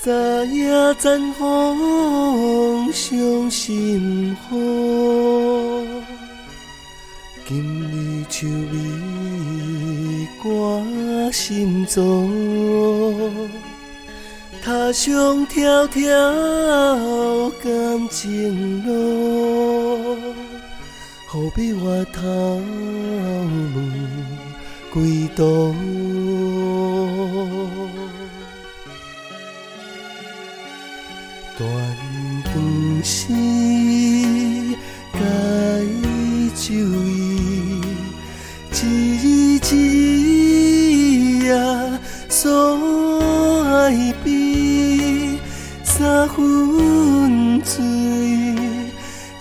昨夜残风伤心雨，今日秋味挂心中。踏上条条感情路，何必回头问归途？断肠时，该注意，一字一字啊，所爱比三分醉，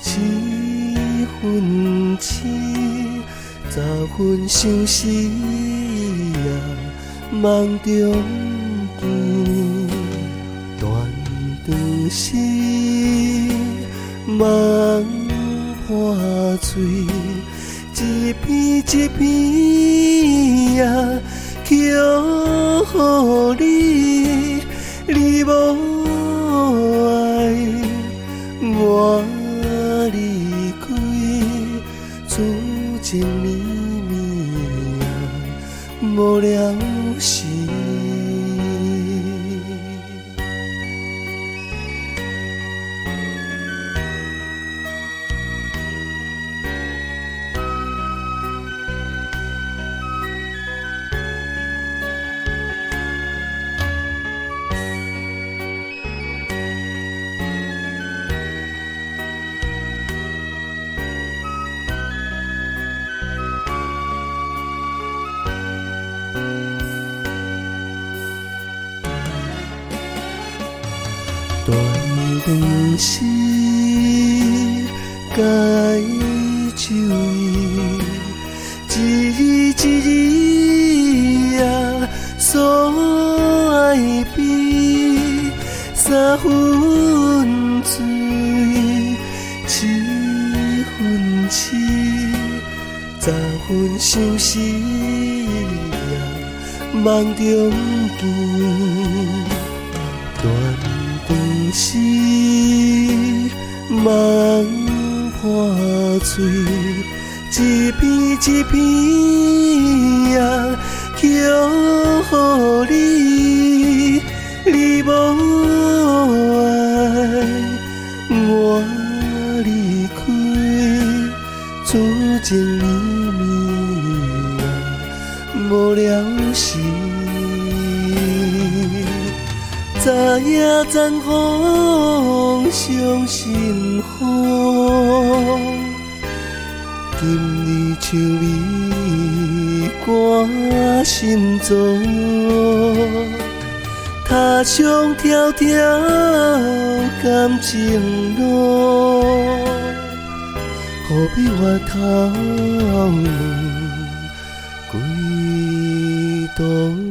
七分痴，十分相思啊，梦中见。断时，梦破碎，一片一片啊，叫予你，你无爱，我离开，此情绵绵啊，无了时。断肠时，该注意，一字一字啊，所爱比三分醉，七分痴，十分相思啊，梦中见。断肠时，梦破碎，一片一片啊，叫予你，你无爱，我离开，此情绵绵啊，无了时。昨夜残风伤心雨，今日秋味挂心中。踏上条条感情路，何必回头问归途？